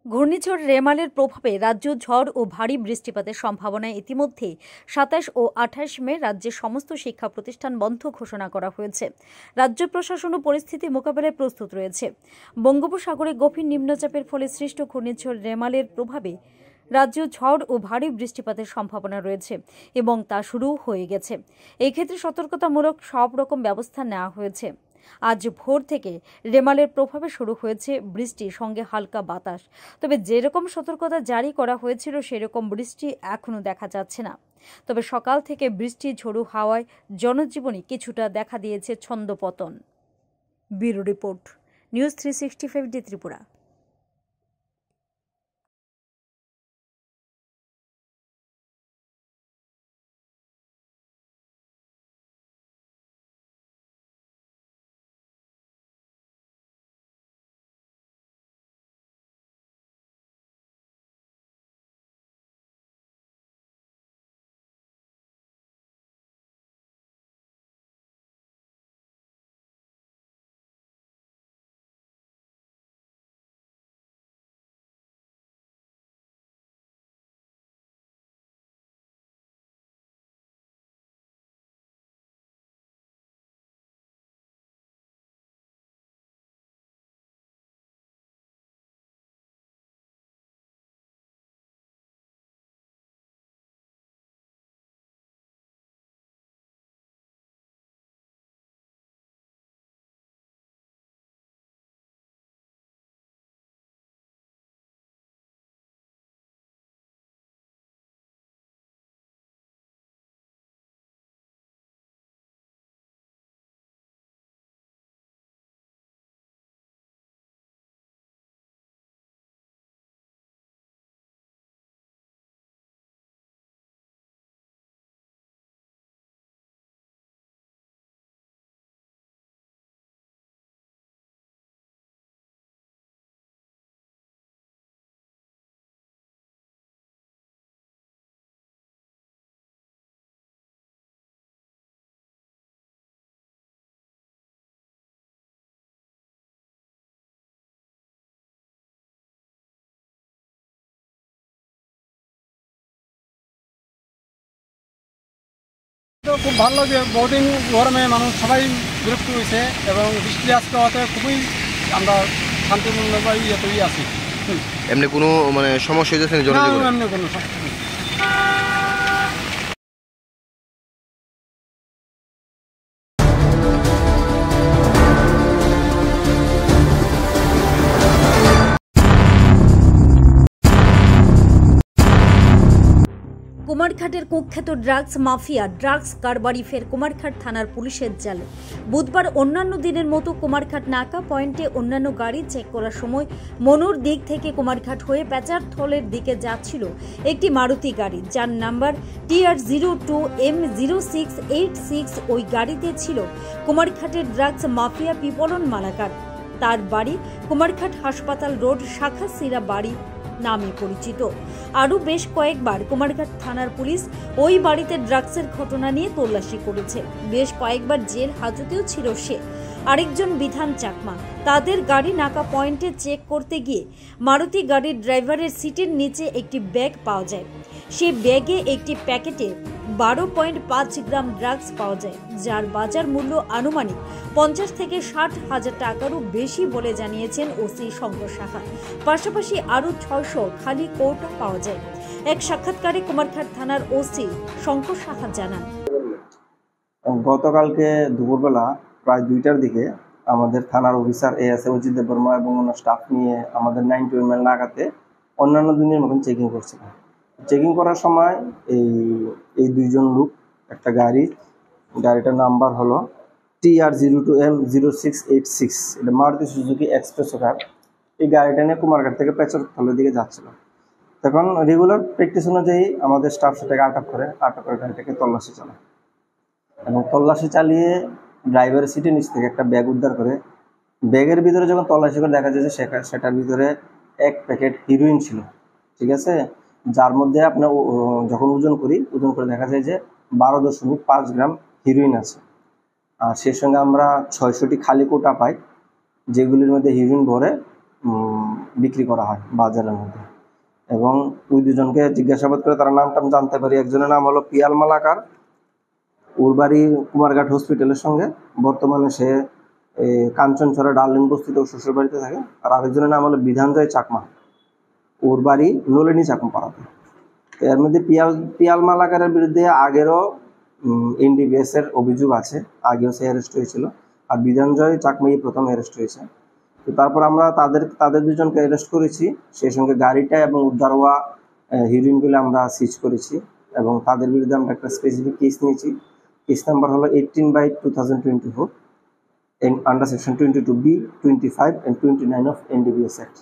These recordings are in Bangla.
ঘূর্ণিঝড় রেমালের প্রভাবে রাজ্য ঝড় ও ভারী বৃষ্টিপাতের সম্ভাবনায় ইতিমধ্যে ২৭ ও ২৮ মে রাজ্যের সমস্ত শিক্ষা প্রতিষ্ঠান বন্ধ ঘোষণা করা হয়েছে। রাজ্য প্রশাসনও পরিস্থিতি মোকাবেলায় প্রস্তুত রয়েছে। বঙ্গোপসাগরে গভীর নিম্নচাপের ফলে সৃষ্ট ঘূর্ণিঝড় রেমালের প্রভাবে রাজ্য ঝড় ও ভারী বৃষ্টিপাতের সম্ভাবনা রয়েছে এবং তা শুরু হয়ে গেছে। এই ক্ষেত্রে সতর্কতামূলক সব রকম ব্যবস্থা নেওয়া হয়েছে। আজ ভোর থেকে রেমালের প্রভাবে শুরু হয়েছে বৃষ্টির সঙ্গে হালকা বাতাস। তবে যেরকম সতর্কতা জারি করা হয়েছিল সেরকম বৃষ্টি এখনো দেখা যাচ্ছে না। তবে সকাল থেকে বৃষ্টি ঝোড়ো হাওয়ায় জনজীবনে কিছুটা দেখা দিয়েছে ছন্দপতন। Bureau report, news 365 Tripura. তো খুব ভালো যে বহুদিন গরমে মানুষ সবাই বিরক্ত হয়েছে এবং বৃষ্টি আজকে হতে খুবই আমরা শান্তিপূর্ণ বা ইয়েতেই আছি। এমনি কোনো সমস্যা হয়েছে জনজীবনে? এমনি কোনো সমস্যা নেই। কুমারঘাটের কুখ্যাত ড্রাগস মাফিয়া ড্রাগস কারবারি ফের কুমারঘাট থানার পুলিশের জালে। বুধবার অন্যান্য দিনের মতো কুমারঘাট নাকা পয়েন্টে অন্যান্য গাড়ি চেক করার সময় মনুর দিক থেকে কুমারঘাট হয়ে পেচারথলের দিকে যাচ্ছিল একটি মারুতি গাড়ি, যার নাম্বার TR02M0686। ওই গাড়িতে ছিল কুমারঘাটের ড্রাগস মাফিয়া পিপলন মালাকার। তার বাড়ি কুমারঘাট হাসপাতাল রোড শাখা সিরা বাড়ি নামে পরিচিত। আরও বেশ কয়েকবার কুমারঘাট থানার পুলিশ ওই বাড়িতে ড্রাগসের ঘটনা নিয়ে তল্লাশি করেছে। বেশ কয়েকবার জেল হাজতেও ছিল সে। আরেকজন বিধান চাকমা তাদের গাড়ি নাকা পয়েন্টে চেক করতে গিয়ে মারুতি গাড়ির ড্রাইভারের সিটের নিচে একটি ব্যাগ পাওয়া যায়। সেই ব্যাগে একটি প্যাকেটে 12.5 গ্রাম ড্রাগস পাওয়া যায়, যার বাজার মূল্য আনুমানিক 50 থেকে 60 হাজার টাকারও বেশি বলে জানিয়েছেন ওসি শঙ্কর সাহা। পাশাপাশি আরও 600 খালি কৌটো পাওয়া যায়। এক সাক্ষাৎকারে কুমারঘাট থানার ওসি শঙ্কর সাহা জানান, গতকালকে দুপুরবেলা প্রায় 2টার দিকে আমাদের থানার অফিসার এএসআই অজিত দেববর্মা এবং অন্য স্টাফ নিয়ে আমাদের 9 মাইল নাগাতে অন্যান্য দিনের মতন চেকিং করছিলাম। চেকিং করার সময় এই দুইজন লোক একটা গাড়িটার নাম্বার হলো TR02M0686, এটা মারুতি সুজুকি এক্সপ্রেসো কার। এই গাড়িটা নিয়ে কুমারঘাট থেকে পেচারথলের দিকে যাচ্ছিল। তখন রেগুলার প্র্যাকটিস অনুযায়ী আমাদের স্টাফ সেটাকে আটক করে গাড়িটাকে তল্লাশি চালায় এবং তল্লাশি চালিয়ে ড্রাইভারের সিটের নিচ থেকে একটা ব্যাগ উদ্ধার করে। ব্যাগের ভিতরে যখন তল্লাশি করে দেখা যায় যে সেটার ভিতরে 1 প্যাকেট হিরোইন ছিল, ঠিক আছে, যার মধ্যে আপনার যখন ওজন করে দেখা যায় যে 12.5 গ্রাম হিরোইন আছে। আর সেই সঙ্গে আমরা 600টি খালি কোটা পাই, যেগুলির মধ্যে হিরোইন ভরে বিক্রি করা হয় বাজারের মধ্যে। এবং ওই দুজনকে জিজ্ঞাসাবাদ করে তারা নাম টাম জানতে পারি। একজনের নাম হলো পিয়াল মালাকার, ওর বাড়ি কুমারঘাট হসপিটালের সঙ্গে, বর্তমানে সে কাঞ্চনছড়া ডার্লিং বস্তিতে ওর শ্বশুর বাড়িতে থাকে। আর আরেকজনের নাম হলো বিধানজয় চাকমা, ওর বাড়ি নলিনী চাকমা পাড়াতে। এর মধ্যে পিয়াল মালাকারের বিরুদ্ধে আগেরও NDPS এর অভিযোগ আছে, আগেও সে অ্যারেস্ট হয়েছিল। আর বিধানজয় চাকমাই প্রথম অ্যারেস্ট হয়েছে। তো তারপর আমরা তাদের দুজনকে অ্যারেস্ট করেছি, সেই সঙ্গে গাড়িটা এবং উদ্ধার হওয়া হিরোইনগুলো আমরা সিজ করেছি। এবং তাদের বিরুদ্ধে আমরা একটা স্পেসিফিক কেস নিয়েছি। কেস নাম্বার হলো 18/2024 under section 22B, 25 and 29 of NDPS act.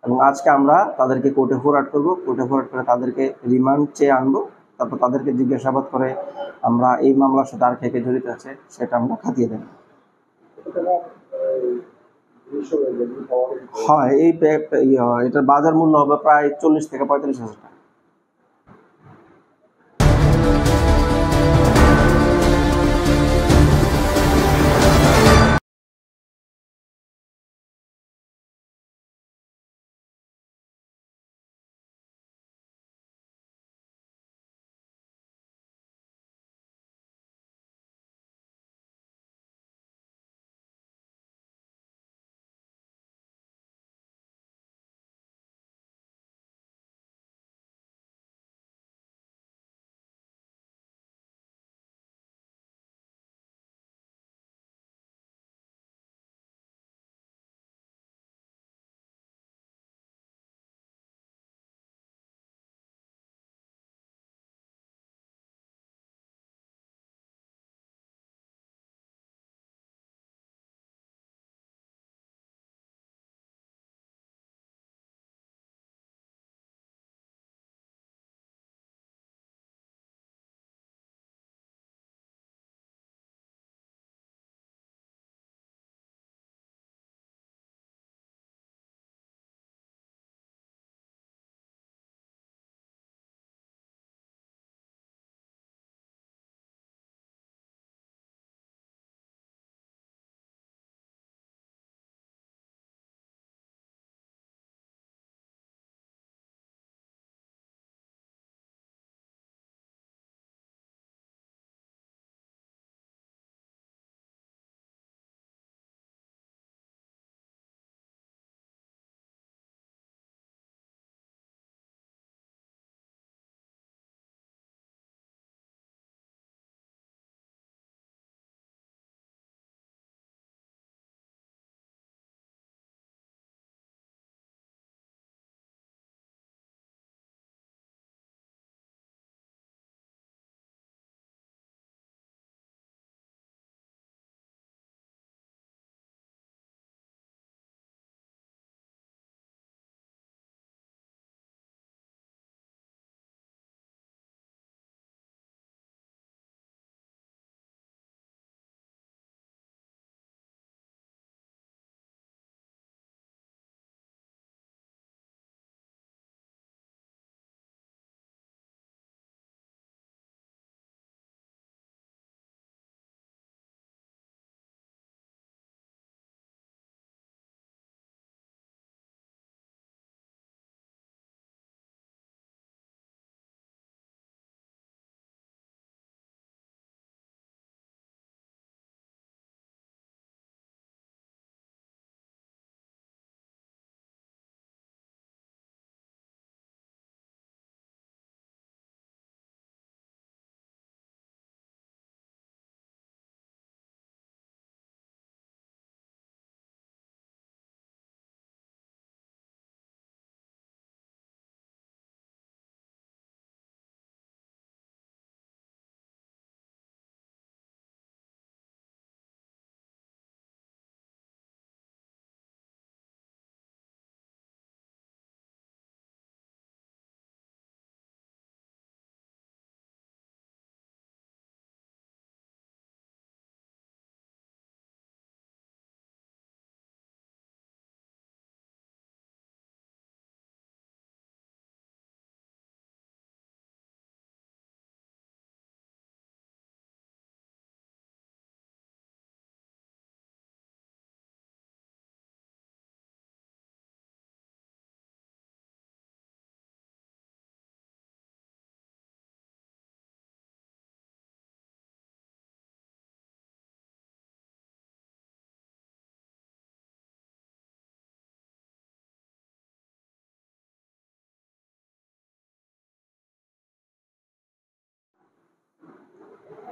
এবং আজকে আমরা তাদেরকে কোর্টে ফরওয়ার্ড করব। কোর্টে ফরওয়ার্ড করে তাদেরকে রিমান্ড চেয়ে আনবো। তারপর তাদেরকে জিজ্ঞাসাবাদ করে আমরা এই মামলার সাথে আর কে জড়িত আছে সেটা আমরা খাতিয়ে দেব। হয় এটার বাজার মূল্য হবে প্রায় 40 থেকে 45 হাজার টাকা।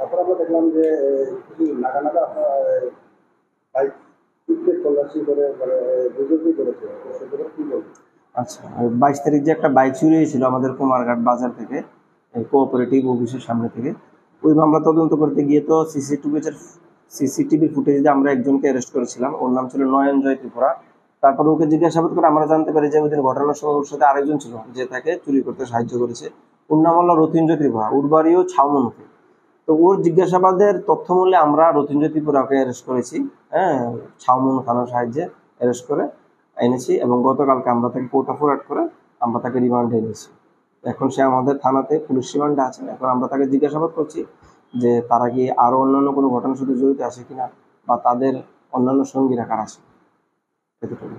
তারপর আমরা দেখলাম যে কিছু নাগা নাগা বাইক তল্লাশি করে মানে দুজনই করেছে, সেগুলো কি বলবো? আচ্ছা, 22 তারিখ যে একটা বাইক চুরি হয়েছিল আমাদের কুমারঘাট বাজার থেকে, কোঅপারেটিভ অফিসের সামনে থেকে, ওই মামলা তদন্ত করতে গিয়ে তো সিসিটিভির ফুটেজে আমরা একজনকে অ্যারেস্ট করেছিলাম। ওর নাম ছিল নয়নজয় ত্রিপুরা। তারপর ওকে জিজ্ঞাসাবাদ করে আমরা জানতে পারি যে ওই দিন ঘটনার সময় ওর সাথে আরেকজন ছিল যে তাকে চুরি করতে সাহায্য করেছে। ওর নাম হলো রতীন্দ্র ত্রিপুরা, ওর বাড়িও ছাউমনুতে। তো ওর জিজ্ঞাসাবাদের তথ্যমূল্যে আমরা রতীন্দ্র ত্রিপুরাকে অ্যারেস্ট করেছি, হ্যাঁ, ছাউমনু থানার সাহায্যে অ্যারেস্ট করে এনেছি, এবং গতকালকে আমরা তাকে কোর্ট অফারেট করে আমরা তাকে রিমান্ডে এনেছি। এখন সে আমাদের থানাতে পুলিশ রিমান্ডে আছে। এখন আমরা তাকে জিজ্ঞাসাবাদ করছি যে তারা কি আরও অন্যান্য কোনো ঘটনার সাথে জড়িত আছে কিনা, বা তাদের অন্যান্য সঙ্গীরা কারা আছে, এতটুকু।